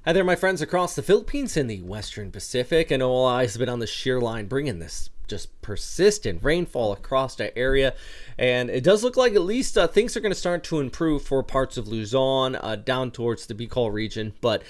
Hi there, my friends across the Philippines and the Western Pacific. I know all eyes have been on the shear line bringing this just persistent rainfall across the area, and it does look like at least things are going to start to improve for parts of Luzon down towards the Bicol region, but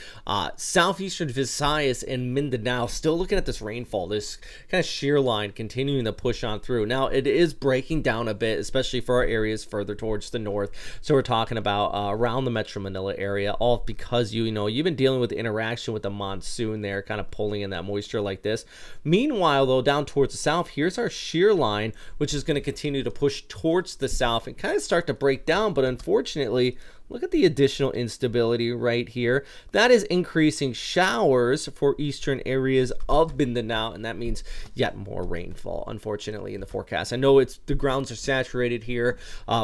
southeastern Visayas and Mindanao still looking at this rainfall, this kind of shear line continuing to push on through. Now it is breaking down a bit, especially for our areas further towards the north. So we're talking about around the Metro Manila area, all because you've been dealing with the interaction with the monsoon there, kind of pulling in that moisture like this. Meanwhile, though, down towards the south, here's our shear line, which is going to continue to push towards the south and kind of start to break down. But unfortunately, look at the additional instability right here. That is increasing showers for eastern areas of Mindanao, and that means yet more rainfall, unfortunately, in the forecast. I know the grounds are saturated here.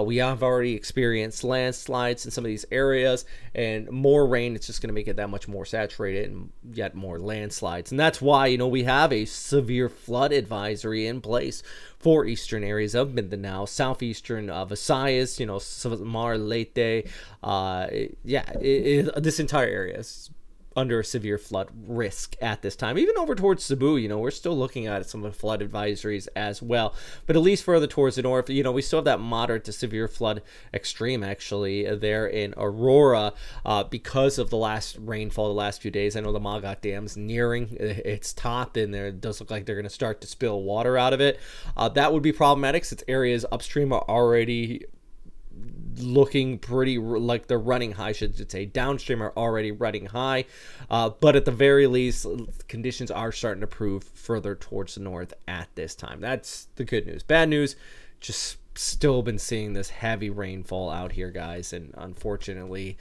We have already experienced landslides in some of these areas, and more rain, it's just going to make it that much more saturated and yet more landslides. And that's why, we have a severe flood advisory in place for eastern areas of Mindanao, southeastern Visayas, Samar, Leyte, this entire area is under severe flood risk at this time. Even over towards Cebu, we're still looking at some of the flood advisories as well. But at least further towards the north, we still have that moderate to severe flood extreme actually there in Aurora because of the last rainfall the last few days. I know the Magat Dam's nearing its top, and it does look like they're going to start to spill water out of it. That would be problematic since areas upstream are already looking pretty like they're running high, should say. Downstream are already running high, but at the very least, conditions are starting to improve further towards the north at this time. That's the good news. Bad news, just still been seeing this heavy rainfall out here, guys, and unfortunately,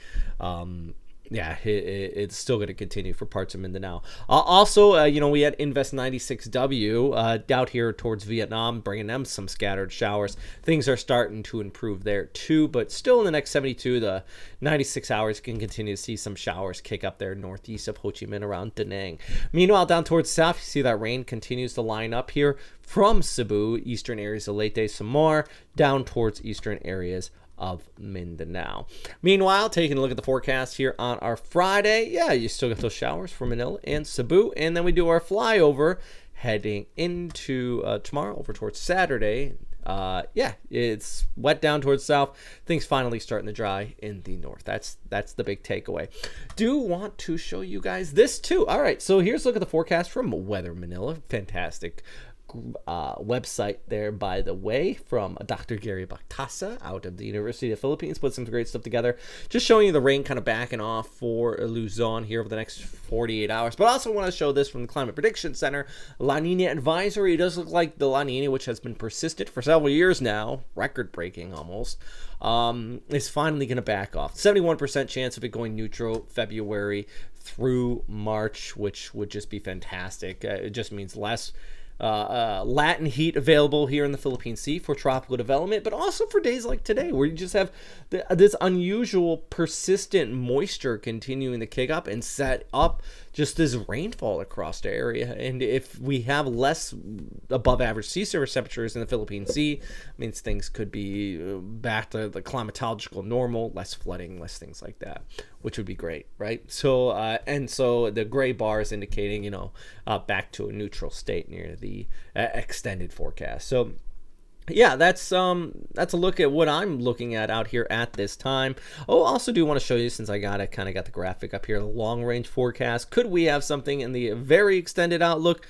it's still going to continue for parts of Mindanao. Also, we had Invest 96W out here towards Vietnam, bringing them some scattered showers. Things are starting to improve there too, but still in the next 72 to 96 hours, can continue to see some showers kick up there northeast of Ho Chi Minh around Da Nang. Meanwhile, down towards south, you see that rain continues to line up here from Cebu, eastern areas of Leyte, Samar, down towards eastern areas of Mindanao. Meanwhile, taking a look at the forecast here on our Friday, you still get those showers for Manila and Cebu, and then we do our flyover heading into tomorrow over towards Saturday. It's wet down towards south. Things finally starting to dry in the north. That's the big takeaway. Do want to show you guys this too. All right, so here's a look at the forecast from Weather Manila. Fantastic website there, by the way, from Dr. Gary Bactasa out of the University of the Philippines. Put some great stuff together, just showing you the rain kind of backing off for Luzon here over the next 48 hours. But I also want to show this from the Climate Prediction Center. La Nina advisory. It does look like the La Nina, which has been persistent for several years now, record breaking almost, is finally going to back off. 71% chance of it going neutral February through March, which would just be fantastic. It just means less Latin heat available here in the Philippine Sea for tropical development, but also for days like today where you just have this unusual persistent moisture continuing to kick up and set up just this rainfall across the area. And if we have less above average sea surface temperatures in the Philippine Sea, it means things could be back to the climatological normal, less flooding, less things like that, which would be great, right? So so the gray bar is indicating back to a neutral state near the extended forecast. So that's a look at what I'm looking at out here at this time. Also do want to show you, since I got the graphic up here, the long range forecast. Could we have something in the very extended outlook?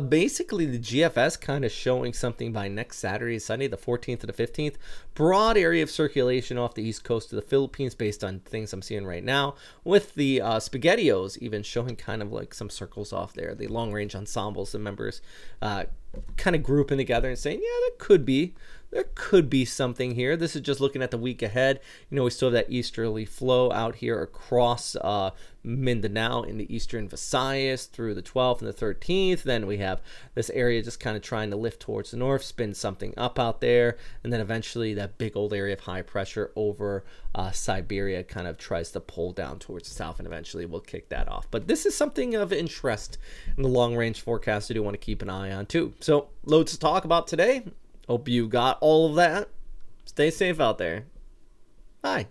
Basically the GFS kind of showing something by next Saturday, Sunday, the 14th to the 15th. Broad area of circulation off the east coast of the Philippines based on things I'm seeing right now, with the SpaghettiOs even showing kind of like some circles off there. The long range ensembles, the members kind of grouping together and saying, there could be something here. This is just looking at the week ahead. We still have that easterly flow out here across Mindanao in the eastern Visayas through the 12th and the 13th. Then we have this area just kind of trying to lift towards the north, spin something up out there, and then eventually that big old area of high pressure over Siberia kind of tries to pull down towards the south, and eventually we'll kick that off. But this is something of interest in the long range forecast I do want to keep an eye on too. So loads to talk about today. Hope you got all of that. Stay safe out there. Bye.